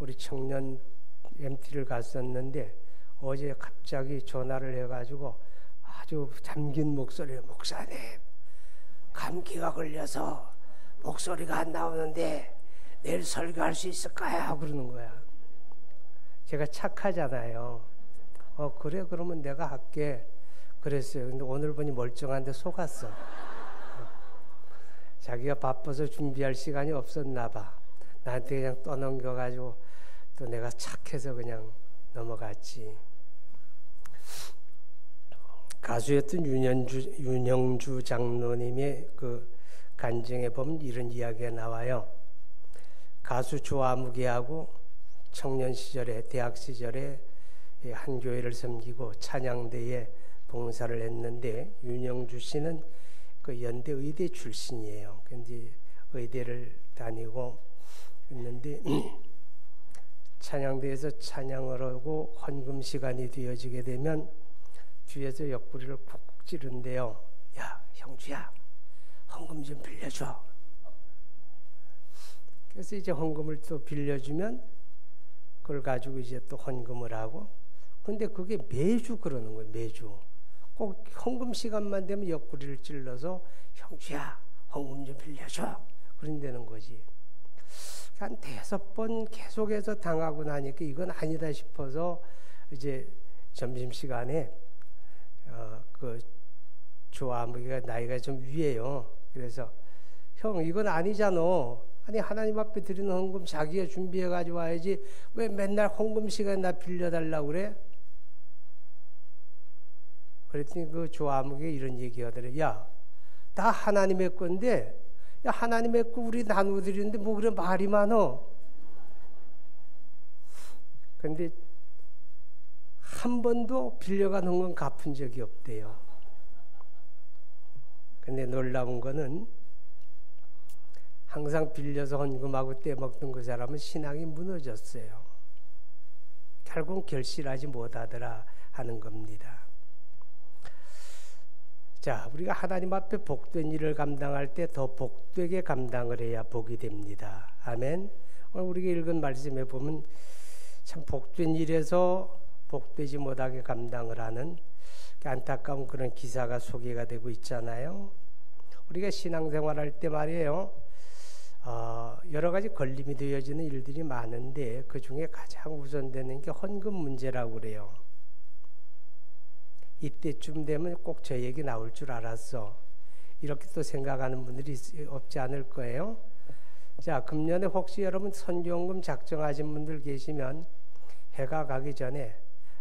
우리 청년 MT를 갔었는데 어제 갑자기 전화를 해가지고 아주 잠긴 목소리로 목사님 감기가 걸려서 목소리가 안 나오는데 내일 설교할 수 있을까요? 그러는 거야. 제가 착하잖아요. 그래 그러면 내가 할게 그랬어요. 근데 오늘 보니 멀쩡한데 속았어. 자기가 바빠서 준비할 시간이 없었나 봐. 나한테 그냥 떠넘겨가지고 또 내가 착해서 그냥 넘어갔지. 가수였던 윤영주 장로님의 그 간증에 보면 이런 이야기가 나와요. 가수 조아무개하고 청년 시절에 대학 시절에 한 교회를 섬기고 찬양대에 봉사를 했는데 윤영주 씨는 그 연대 의대 출신이에요. 근데 의대를 다니고 있는데 찬양대에서 찬양을 하고 헌금 시간이 되어지게 되면 뒤에서 옆구리를 쿡쿡 찌른대요. 야 형주야 헌금 좀 빌려줘. 그래서 이제 헌금을 또 빌려주면 그걸 가지고 이제 또 헌금을 하고. 근데 그게 매주 그러는 거예요. 매주 꼭 헌금 시간만 되면 옆구리를 찔러서 형주야 헌금 좀 빌려줘 그런다는 거지. 한 5번 계속해서 당하고 나니까 이건 아니다 싶어서 이제 점심시간에 그 조아무개가 나이가 좀 위에요. 그래서 형 이건 아니잖아. 아니 하나님 앞에 드리는 헌금 자기가 준비해 가지고 와야지 왜 맨날 헌금 시간에 나 빌려달라고 그래? 그랬더니 그 조아무개가 이런 얘기하더래. 야, 다 하나님의 건데 야 하나님의 거 우리 나누어 드리는데 뭐 그래 말이 많어. 근데 한 번도 빌려간 헌금 갚은 적이 없대요. 근데 놀라운 거는 항상 빌려서 헌금하고 떼먹던 그 사람은 신앙이 무너졌어요. 결국 결실하지 못하더라 하는 겁니다. 자, 우리가 하나님 앞에 복된 일을 감당할 때 더 복되게 감당을 해야 복이 됩니다. 아멘. 오늘 우리가 읽은 말씀에 보면 참 복된 일에서 복되지 못하게 감당을 하는 안타까운 그런 기사가 소개가 되고 있잖아요. 우리가 신앙생활할 때 말이에요. 여러 가지 걸림이 되어지는 일들이 많은데 그 중에 가장 우선되는 게 헌금 문제라고 그래요. 이때쯤 되면 꼭 저 얘기 나올 줄 알았어. 이렇게 또 생각하는 분들이 없지 않을 거예요. 자, 금년에 혹시 여러분 선교헌금 작정하신 분들 계시면 해가 가기 전에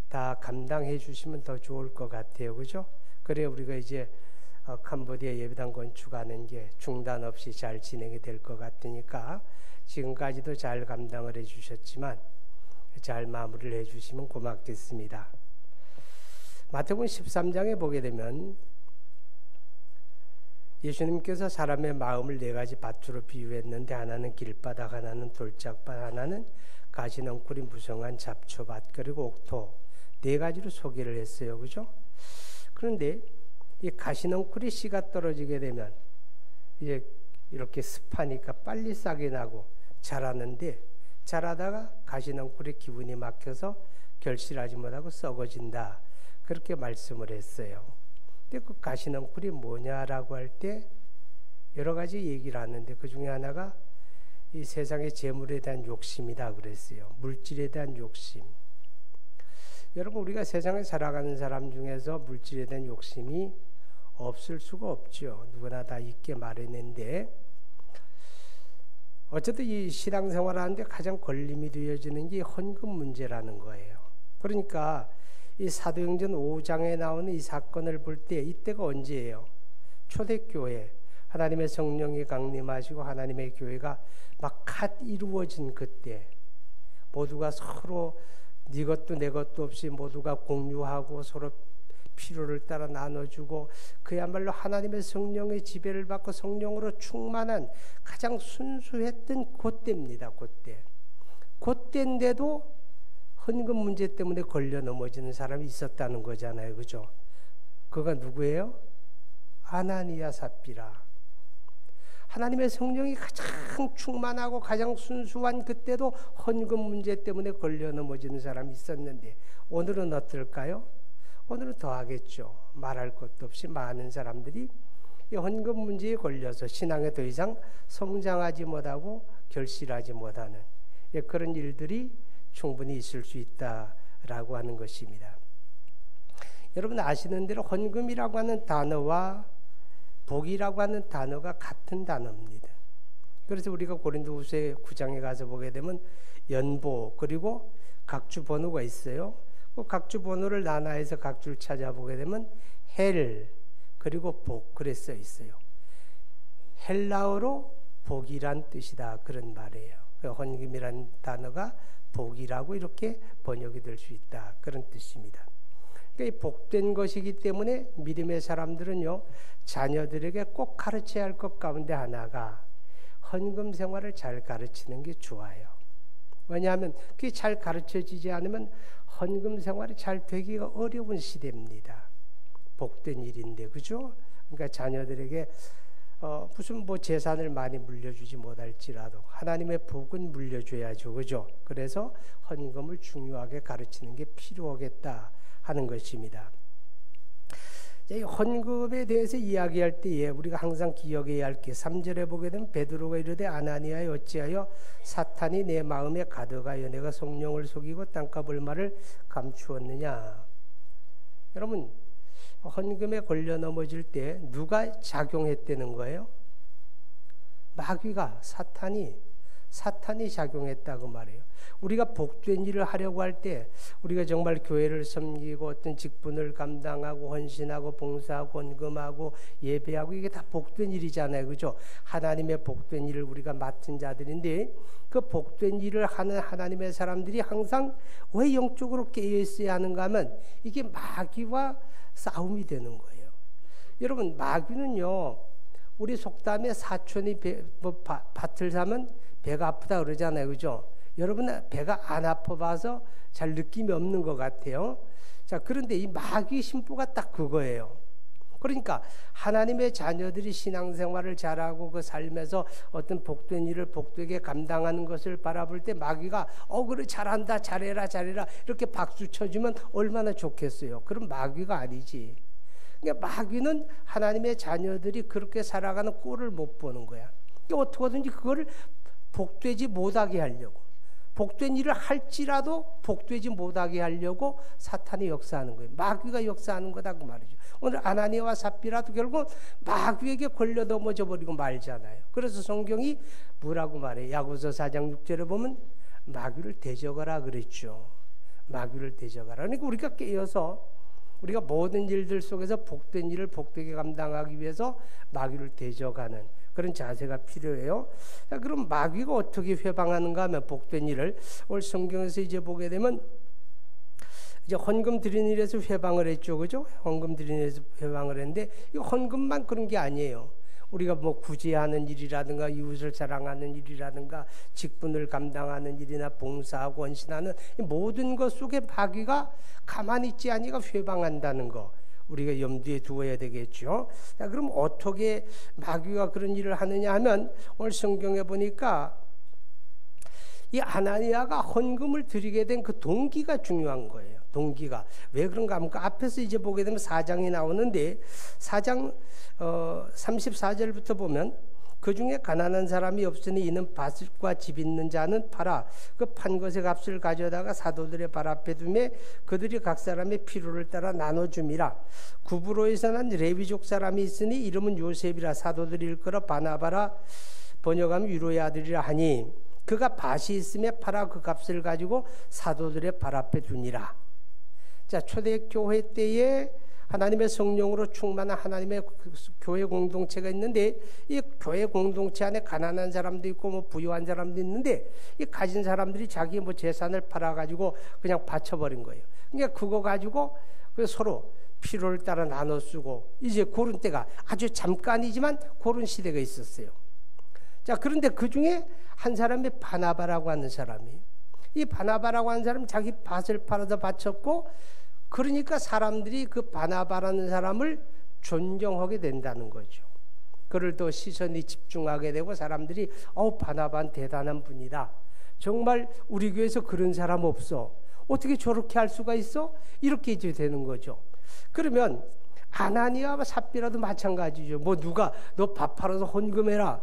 다 감당해 주시면 더 좋을 것 같아요. 그죠? 그래 우리가 이제 캄보디아 예배당 건축하는 게 중단 없이 잘 진행이 될 것 같으니까 지금까지도 잘 감당을 해 주셨지만 잘 마무리를 해 주시면 고맙겠습니다. 마태복음 13장에 보게 되면 예수님께서 사람의 마음을 4가지 밭으로 비유했는데 하나는 길바닥, 하나는 돌짝밭, 하나는 가시넝쿨이 무성한 잡초밭, 그리고 옥토 4가지로 소개를 했어요. 그죠? 그런데 이 가시넝쿨이 씨가 떨어지게 되면 이제 이렇게 습하니까 빨리 싹이 나고 자라는데 자라다가 가시넝쿨의 기운이 막혀서 결실하지 못하고 썩어진다. 그렇게 말씀을 했어요. 근데 그 가시넝쿨이 뭐냐라고 할 때 여러 가지 얘기를 하는데 그 중에 하나가 이 세상의 재물에 대한 욕심이다 그랬어요. 물질에 대한 욕심. 여러분 우리가 세상에 살아가는 사람 중에서 물질에 대한 욕심이 없을 수가 없죠. 누구나 다 있게 마련인데 어쨌든 이 신앙생활 하는데 가장 걸림이 되어지는 게 헌금 문제라는 거예요. 그러니까 이 사도행전 5장에 나오는 이 사건을 볼 때 이때가 언제예요? 초대교회 하나님의 성령이 강림하시고 하나님의 교회가 막 갓 이루어진 그때 모두가 서로 네 것도 내 것도 없이 모두가 공유하고 서로 필요를 따라 나눠주고 그야말로 하나님의 성령의 지배를 받고 성령으로 충만한 가장 순수했던 그때입니다. 그때인데도 헌금 문제 때문에 걸려 넘어지는 사람이 있었다는 거잖아요. 그죠? 그가 누구예요? 아나니아 삽비라. 하나님의 성령이 가장 충만하고 가장 순수한 그때도 헌금 문제 때문에 걸려 넘어지는 사람이 있었는데 오늘은 어떨까요? 오늘은 더 하겠죠. 말할 것도 없이 많은 사람들이 이 헌금 문제에 걸려서 신앙에 더 이상 성장하지 못하고 결실하지 못하는 그런 일들이 충분히 있을 수 있다라고 하는 것입니다. 여러분 아시는 대로 헌금이라고 하는 단어와 복이라고 하는 단어가 같은 단어입니다. 그래서 우리가 고린도후서 9장에 가서 보게 되면 연보 그리고 각주 번호가 있어요. 그 각주 번호를 나눠서 각주를 찾아보게 되면 헬 그리고 복 그래 써 있어요. 헬라어로 복이란 뜻이다 그런 말이에요. 헌금이란 단어가 복이라고 이렇게 번역이 될 수 있다 그런 뜻입니다. 그러니까 이 복된 것이기 때문에 믿음의 사람들은요 자녀들에게 꼭 가르쳐야 할 것 가운데 하나가 헌금 생활을 잘 가르치는 게 좋아요. 왜냐하면 그게 잘 가르쳐지지 않으면 헌금 생활이 잘 되기가 어려운 시대입니다. 복된 일인데 그죠? 그러니까 자녀들에게 무슨 재산을 많이 물려주지 못할지라도 하나님의 복은 물려줘야죠. 그죠? 그래서 헌금을 중요하게 가르치는 게 필요하겠다 하는 것입니다. 이 헌금에 대해서 이야기할 때에 우리가 항상 기억해야 할 게 3절에 보게 되면 베드로가 이르되 아나니아여 어찌하여 사탄이 내 마음에 가득하여 내가 성령을 속이고 땅값 얼마를 감추었느냐. 여러분 헌금에 걸려 넘어질 때 누가 작용했다는 거예요? 마귀가 사탄이 작용했다고 말해요. 우리가 복된 일을 하려고 할 때 우리가 정말 교회를 섬기고 어떤 직분을 감당하고 헌신하고 봉사하고 헌금하고 예배하고 이게 다 복된 일이잖아요. 그죠? 하나님의 복된 일을 우리가 맡은 자들인데 그 복된 일을 하는 하나님의 사람들이 항상 왜 영적으로 깨어 있어야 하는가 하면 이게 마귀와 싸움이 되는 거예요. 여러분 마귀는요 우리 속담에 사촌이 밭을 사면 배가 아프다 그러잖아요. 그죠? 여러분 배가 안 아파봐서 잘 느낌이 없는 것 같아요. 자, 그런데 이 마귀 심보가 딱 그거예요. 그러니까 하나님의 자녀들이 신앙생활을 잘하고 그 삶에서 어떤 복된 일을 복되게 감당하는 것을 바라볼 때 마귀가 그래 잘한다 잘해라 이렇게 박수 쳐주면 얼마나 좋겠어요. 그럼 마귀가 아니지. 그러니까 마귀는 하나님의 자녀들이 그렇게 살아가는 꼴을 못 보는 거야. 그러니까 어떻게든지 그거를 복되지 못하게 하려고 복된 일을 할지라도 복되지 못하게 하려고 사탄이 역사하는 거예요. 마귀가 역사하는 거다 그 말이죠. 오늘 아나니아와 삽비라도 결국 마귀에게 걸려 넘어져 버리고 말잖아요. 그래서 성경이 뭐라고 말해요? 야고보서 4장 6절에 보면 마귀를 대적하라 그랬죠. 마귀를 대적하라. 그러니까 우리가 깨어서 우리가 모든 일들 속에서 복된 일을 복되게 감당하기 위해서 마귀를 대적하는 그런 자세가 필요해요. 자, 그럼 마귀가 어떻게 회방하는가 하면 복된 일을 오늘 성경에서 이제 보게 되면 이제 헌금 드리는 일에서 회방을 했죠. 그죠? 헌금 드리는 일에서 회방을 했는데 이 헌금만 그런 게 아니에요. 우리가 구제하는 일이라든가 이웃을 사랑하는 일이라든가 직분을 감당하는 일이나 봉사하고 헌신하는 모든 것 속에 마귀가 가만히 있지 아니가 회방한다는 거 우리가 염두에 두어야 되겠죠. 자, 그럼 어떻게 마귀가 그런 일을 하느냐 하면 오늘 성경에 보니까 이 아나니아가 헌금을 드리게 된 그 동기가 중요한 거예요. 동기가 왜 그런가 하면 앞에서 이제 보게 되면 4장이 나오는데 4장 34절부터 보면 그 중에 가난한 사람이 없으니 이는 밭과 집 있는 자는 팔아 그 판 것의 값을 가져다가 사도들의 발 앞에 두매 그들이 각 사람의 필요를 따라 나눠줌이라. 구브로에서 난 레위족 사람이 있으니 이름은 요셉이라 사도들이 일컬어 바나바라 번역하면 유로의 아들이라 하니 그가 밭이 있음에 팔아 그 값을 가지고 사도들의 발 앞에 두니라. 자, 초대교회 때에 하나님의 성령으로 충만한 하나님의 교회 공동체가 있는데 이 교회 공동체 안에 가난한 사람도 있고 부유한 사람도 있는데 이 가진 사람들이 자기 재산을 팔아가지고 그냥 바쳐버린 거예요. 그러니까 그거 가지고 서로 필요를 따라 나눠 쓰고 이제 그런 때가 아주 잠깐이지만 그런 시대가 있었어요. 자, 그런데 그 중에 한 사람이 바나바라고 하는 사람이 이 바나바라고 하는 사람은 자기 밭을 팔아서 바쳤고 그러니까 사람들이 그 바나바라는 사람을 존경하게 된다는 거죠. 그를 더 시선이 집중하게 되고 사람들이 바나바는 대단한 분이다. 정말 우리 교회에서 그런 사람 없어. 어떻게 저렇게 할 수가 있어? 이렇게 이제 되는 거죠. 그러면 아나니아와 삽비라도 마찬가지죠. 뭐 누가 너 밥 팔아서 헌금해라.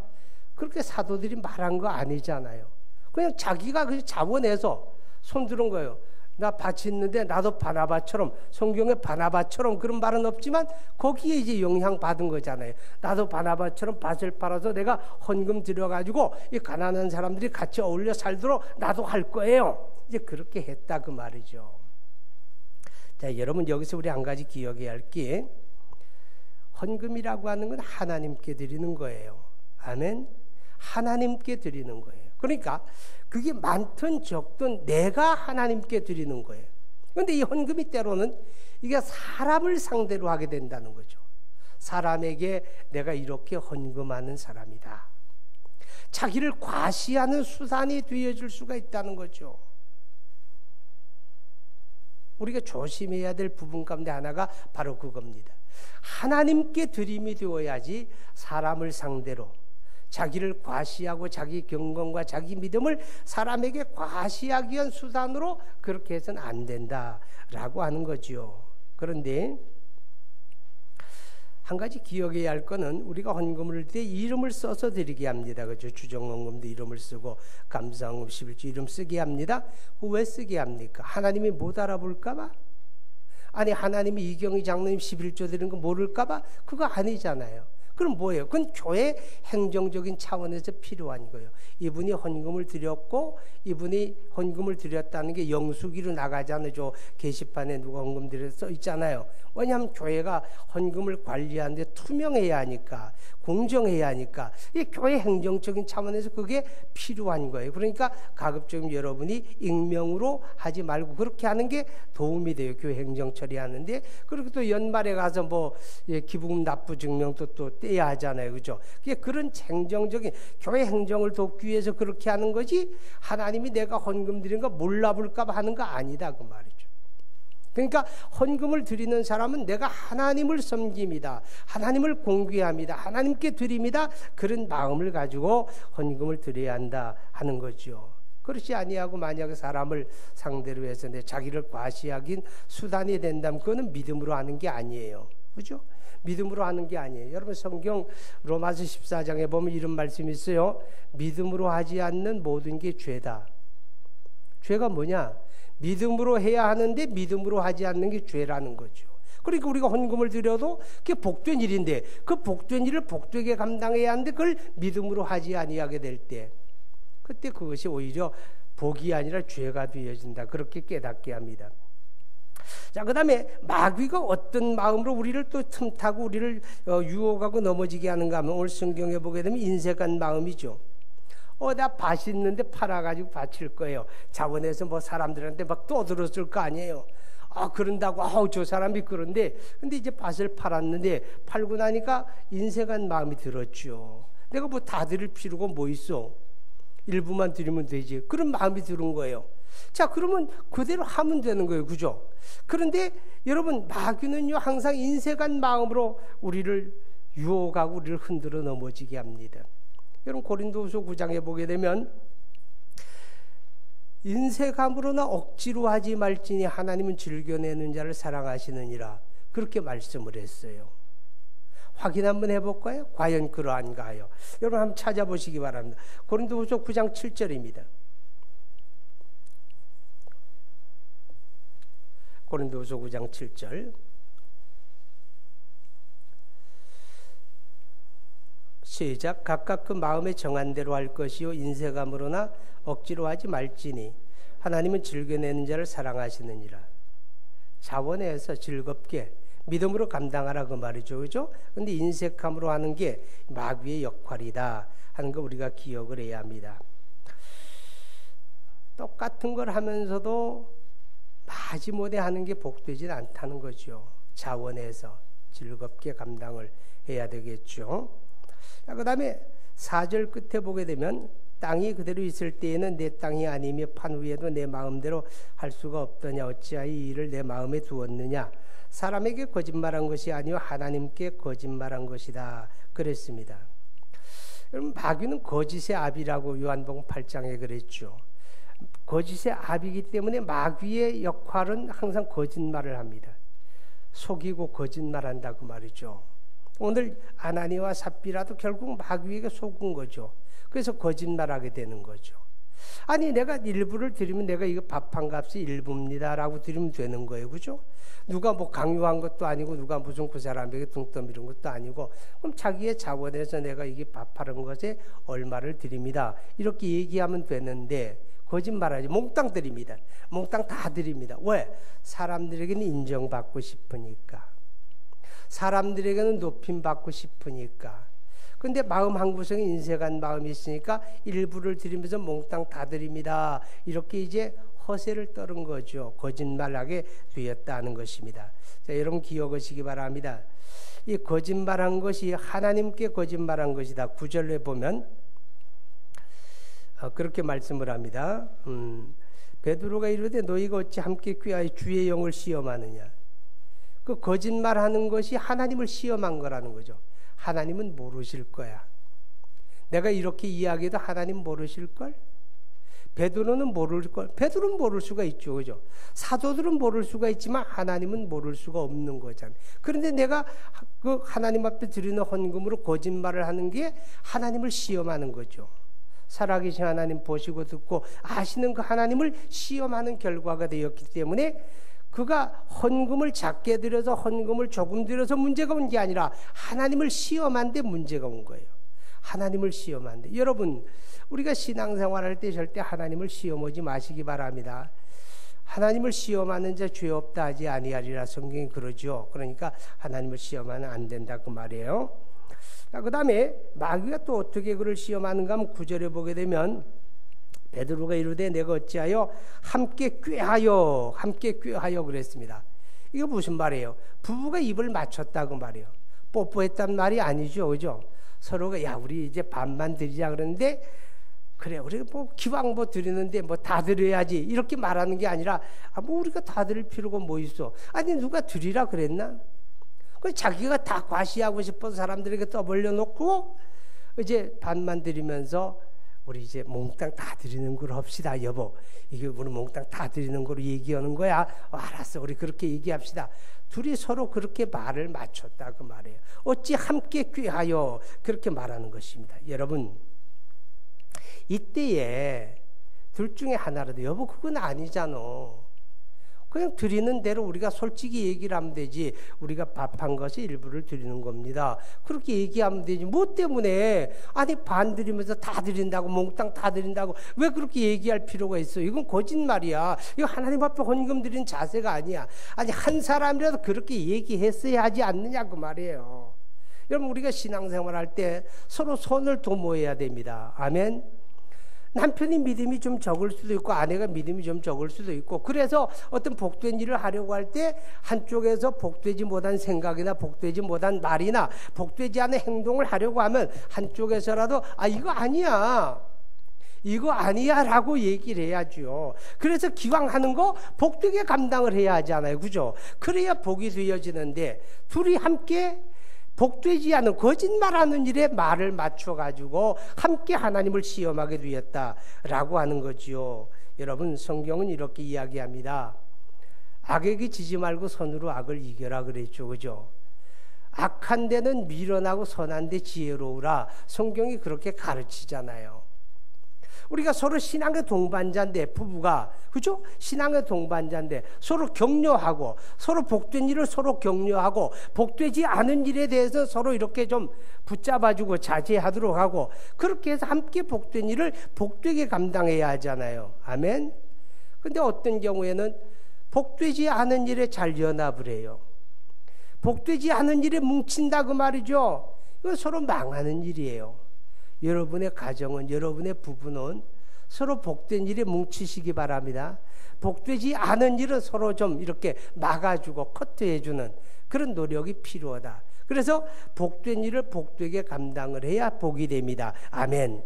그렇게 사도들이 말한 거 아니잖아요. 그냥 자기가 그 자원해서 손들은 거예요. 나 밭이 있는데 나도 바나바처럼, 성경에 바나바처럼 그런 말은 없지만 거기에 이제 영향 받은 거잖아요. 나도 바나바처럼 밭을 팔아서 내가 헌금 들여가지고 이 가난한 사람들이 같이 어울려 살도록 나도 할 거예요. 이제 그렇게 했다 그 말이죠. 자, 여러분 여기서 우리 한 가지 기억해야 할 게, 헌금이라고 하는 건 하나님께 드리는 거예요. 아멘. 하나님께 드리는 거예요. 그러니까 그게 많든 적든 내가 하나님께 드리는 거예요. 그런데 이 헌금이 때로는 이게 사람을 상대로 하게 된다는 거죠. 사람에게 내가 이렇게 헌금하는 사람이다. 자기를 과시하는 수단이 되어줄 수가 있다는 거죠. 우리가 조심해야 될 부분 가운데 하나가 바로 그겁니다. 하나님께 드림이 되어야지 사람을 상대로 자기를 과시하고 자기 경건과 자기 믿음을 사람에게 과시하기 위한 수단으로 그렇게 해서는 안 된다라고 하는 거죠. 그런데 한 가지 기억해야 할 거는 우리가 헌금을 때 이름을 써서 드리게 합니다. 그렇죠? 주정헌금도 이름을 쓰고 감사헌금 11조 이름 쓰게 합니다. 왜 쓰게 합니까? 하나님이 못 알아볼까 봐? 아니 하나님이 이경희 장로님 11조 드리는 거 모를까 봐? 그거 아니잖아요. 그럼 뭐예요? 그건 교회 행정적인 차원에서 필요한 거예요. 이분이 헌금을 드렸고 이분이 헌금을 드렸다는 게 영수기로 나가잖아요. 저 게시판에 누가 헌금 드렸 써 있잖아요. 왜냐하면 교회가 헌금을 관리하는데 투명해야 하니까, 공정해야 하니까 이 교회 행정적인 차원에서 그게 필요한 거예요. 그러니까 가급적 여러분이 익명으로 하지 말고 그렇게 하는 게 도움이 돼요. 교회 행정 처리하는데. 그리고 또 연말에 가서 뭐 기부금 납부 증명도 또 떼야 하잖아요. 그죠? 그게 그런 행정적인 교회 행정을 돕기 위해서 그렇게 하는 거지, 하나님이 내가 헌금 드린 거 몰라볼까 봐 하는 거 아니다 그 말이죠. 그러니까 헌금을 드리는 사람은 내가 하나님을 섬깁니다. 하나님을 공개합니다. 하나님께 드립니다. 그런 마음을 가지고 헌금을 드려야 한다 하는 거죠. 그렇지 아니하고 만약에 사람을 상대로 해서 내 자기를 과시하긴 수단이 된다면 그거는 믿음으로 하는 게 아니에요. 그죠? 믿음으로 하는 게 아니에요. 여러분 성경 로마서 14장에 보면 이런 말씀이 있어요. 믿음으로 하지 않는 모든 게 죄다. 죄가 뭐냐? 믿음으로 해야 하는데 믿음으로 하지 않는 게 죄라는 거죠. 그러니까 우리가 헌금을 드려도 그게 복된 일인데 그 복된 일을 복되게 감당해야 하는데 그걸 믿음으로 하지 아니하게 될 때, 그때 그것이 오히려 복이 아니라 죄가 되어진다. 그렇게 깨닫게 합니다. 자, 그 다음에 마귀가 어떤 마음으로 우리를 또 틈타고 우리를 유혹하고 넘어지게 하는가 하면 오늘 성경에 보게 되면 인색한 마음이죠. 나 밭이 있는데 팔아가지고 바칠 거예요. 자원해서 뭐 사람들한테 막 떠들었을 거 아니에요. 그런다고, 저 사람이 그런데, 근데 이제 밭을 팔았는데, 팔고 나니까 인색한 마음이 들었죠. 내가 뭐 다 드릴 필요가 뭐 있어? 일부만 드리면 되지. 그런 마음이 드는 거예요. 자, 그러면 그대로 하면 되는 거예요. 그죠? 그런데 여러분, 마귀는요, 항상 인색한 마음으로 우리를 유혹하고 우리를 흔들어 넘어지게 합니다. 여러분, 고린도후서 9장에 보게 되면 인색함으로나 억지로 하지 말지니 하나님은 즐겨내는 자를 사랑하시느니라. 그렇게 말씀을 했어요. 확인 한번 해볼까요? 과연 그러한가요? 여러분 한번 찾아보시기 바랍니다. 고린도후서 9장 7절입니다. 고린도후서 9장 7절. 시작. 각각 그 마음에 정한 대로 할 것이요 인색함으로나 억지로 하지 말지니 하나님은 즐겨내는 자를 사랑하시느니라. 자원해서 즐겁게 믿음으로 감당하라 그 말이죠. 그죠? 근데 인색함으로 하는 게 마귀의 역할이다 하는 거 우리가 기억을 해야 합니다. 똑같은 걸 하면서도 마지못해 하는 게 복되진 않다는 거죠. 자원해서 즐겁게 감당을 해야 되겠죠. 그 다음에 4절 끝에 보게 되면 땅이 그대로 있을 때에는 내 땅이 아니며 판 후에도 내 마음대로 할 수가 없더냐 어찌하여 이 일을 내 마음에 두었느냐. 사람에게 거짓말한 것이 아니요 하나님께 거짓말한 것이다 그랬습니다. 여러분, 마귀는 거짓의 아비라고 요한복음 8장에 그랬죠. 거짓의 아비이기 때문에 마귀의 역할은 항상 거짓말을 합니다. 속이고 거짓말한다고 말이죠. 오늘 아나니와 삽비라도 결국 마귀에게 속은 거죠. 그래서 거짓말하게 되는 거죠. 아니, 내가 일부를 드리면 내가 이거 밥 한 값이 일부입니다라고 드리면 되는 거예요, 그죠? 누가 뭐 강요한 것도 아니고 누가 무슨 그 사람에게 등 떠밀은 것도 아니고, 그럼 자기의 자원에서 내가 이게 밥 하는 것에 얼마를 드립니다 이렇게 얘기하면 되는데, 거짓말하지. 몽땅 드립니다. 몽땅 다 드립니다. 왜? 사람들에게는 인정받고 싶으니까, 사람들에게는 높임받고 싶으니까. 근데 마음 한구석에 인색한 마음이 있으니까 일부를 드리면서 몽땅 다 드립니다 이렇게 이제 허세를 떨은 거죠. 거짓말하게 되었다는 것입니다. 자, 여러분 기억하시기 바랍니다. 이 거짓말한 것이 하나님께 거짓말한 것이다. 9절에 보면 그렇게 말씀을 합니다. 베드로가 이르되 너희가 어찌 함께 꾀하여 주의 영을 시험하느냐. 그 거짓말하는 것이 하나님을 시험한 거라는 거죠. 하나님은 모르실 거야. 내가 이렇게 이야기해도 하나님 모르실걸? 베드로는 모를걸? 베드로는 모를 수가 있죠. 그죠? 사도들은 모를 수가 있지만 하나님은 모를 수가 없는 거잖아요. 그런데 내가 그 하나님 앞에 드리는 헌금으로 거짓말을 하는 게 하나님을 시험하는 거죠. 살아계신 하나님 보시고 듣고 아시는 그 하나님을 시험하는 결과가 되었기 때문에 그가 헌금을 작게 드려서 헌금을 조금 드려서 문제가 온 게 아니라 하나님을 시험한 데 문제가 온 거예요. 하나님을 시험한 데. 여러분, 우리가 신앙생활할 때 절대 하나님을 시험하지 마시기 바랍니다. 하나님을 시험하는 자 죄 없다 하지 아니하리라 성경이 그러죠. 그러니까 하나님을 시험하면 안 된다 그 말이에요. 그 다음에 마귀가 또 어떻게 그를 시험하는가 하면 9절에 보게 되면 베드로가 이르되 내가 어찌하여 함께 꾀하여 그랬습니다. 이거 무슨 말이에요? 부부가 입을 맞췄다고 말이에요. 뽀뽀했단 말이 아니죠, 그죠? 서로가 야 우리 이제 반만 드리자 그러는데 그래 우리 뭐 기왕 뭐 드리는데 뭐 다 드려야지 이렇게 말하는 게 아니라 뭐 우리가 다 드릴 필요가 뭐 있어? 아니 누가 드리라 그랬나? 그 자기가 다 과시하고 싶어서 사람들에게 떠벌려 놓고 이제 반만 드리면서 우리 이제 몽땅 다 드리는 걸로 합시다 여보. 이게 우리 몽땅 다 드리는 걸로 얘기하는 거야. 알았어 우리 그렇게 얘기합시다. 둘이 서로 그렇게 말을 맞췄다 그 말이에요. 어찌 함께 꾀하여 그렇게 말하는 것입니다. 여러분 이때에 둘 중에 하나라도 여보 그건 아니잖아. 그냥 드리는 대로 우리가 솔직히 얘기를 하면 되지. 우리가 밥한 것이 일부를 드리는 겁니다. 그렇게 얘기하면 되지. 뭐 때문에 아니 반 드리면서 다 드린다고 몽땅 다 드린다고 왜 그렇게 얘기할 필요가 있어. 이건 거짓말이야. 이거 하나님 앞에 헌금 드리는 자세가 아니야. 아니 한 사람이라도 그렇게 얘기했어야 하지 않느냐 그 말이에요. 여러분 우리가 신앙생활 할 때 서로 손을 도모해야 됩니다. 아멘. 남편이 믿음이 좀 적을 수도 있고 아내가 믿음이 좀 적을 수도 있고 그래서 어떤 복된 일을 하려고 할 때 한쪽에서 복되지 못한 생각이나 복되지 못한 말이나 복되지 않은 행동을 하려고 하면 한쪽에서라도 이거 아니야 라고 얘기를 해야죠. 그래서 기왕 하는 거 복되게 감당을 해야 하잖아요. 그죠? 그래야 복이 되어지는데 둘이 함께 복되지 않은 거짓말하는 일에 말을 맞춰가지고 함께 하나님을 시험하게 되었다라고 하는 거지요. 여러분 성경은 이렇게 이야기합니다. 악에게 지지 말고 선으로 악을 이겨라 그랬죠. 그죠? 악한 데는 미련하고 선한 데 지혜로우라 성경이 그렇게 가르치잖아요. 우리가 서로 신앙의 동반자인데 부부가 그죠? 신앙의 동반자인데 서로 격려하고 서로 복된 일을 서로 격려하고 복되지 않은 일에 대해서 서로 이렇게 좀 붙잡아주고 자제하도록 하고 그렇게 해서 함께 복된 일을 복되게 감당해야 하잖아요. 아멘. 근데 어떤 경우에는 복되지 않은 일에 잘 연합을 해요. 복되지 않은 일에 뭉친다 그 말이죠. 이건 서로 망하는 일이에요. 여러분의 가정은 여러분의 부부는 서로 복된 일에 뭉치시기 바랍니다. 복되지 않은 일은 서로 좀 이렇게 막아주고 커트해주는 그런 노력이 필요하다. 그래서 복된 일을 복되게 감당을 해야 복이 됩니다. 아멘.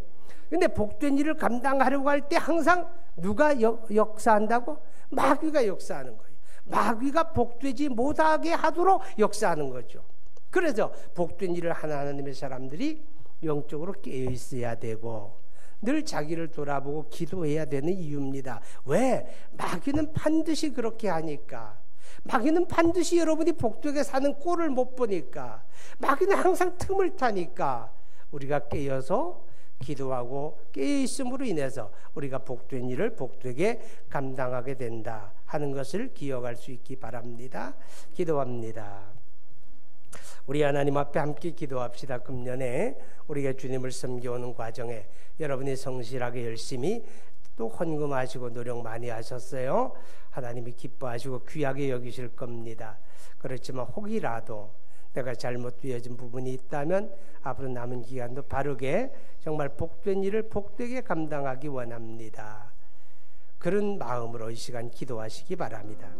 근데 복된 일을 감당하려고 할 때 항상 누가 역사한다고? 마귀가 역사하는 거예요. 마귀가 복되지 못하게 하도록 역사하는 거죠. 그래서 복된 일을 하는 하나님의 사람들이 영적으로 깨어 있어야 되고 늘 자기를 돌아보고 기도해야 되는 이유입니다. 왜? 마귀는 반드시 그렇게 하니까. 마귀는 반드시 여러분이 복되게 사는 꼴을 못 보니까. 마귀는 항상 틈을 타니까 우리가 깨어서 기도하고 깨어있음으로 인해서 우리가 복된 일을 복되게 감당하게 된다 하는 것을 기억할 수 있기 바랍니다. 기도합니다. 우리 하나님 앞에 함께 기도합시다. 금년에 우리가 주님을 섬겨오는 과정에 여러분이 성실하게 열심히 또 헌금하시고 노력 많이 하셨어요. 하나님이 기뻐하시고 귀하게 여기실 겁니다. 그렇지만 혹이라도 내가 잘못 되어진 부분이 있다면 앞으로 남은 기간도 바르게 정말 복된 일을 복되게 감당하기 원합니다. 그런 마음으로 이 시간 기도하시기 바랍니다.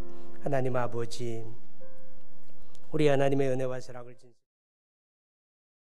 하나님 아버지, 우리 하나님의 은혜와 사랑을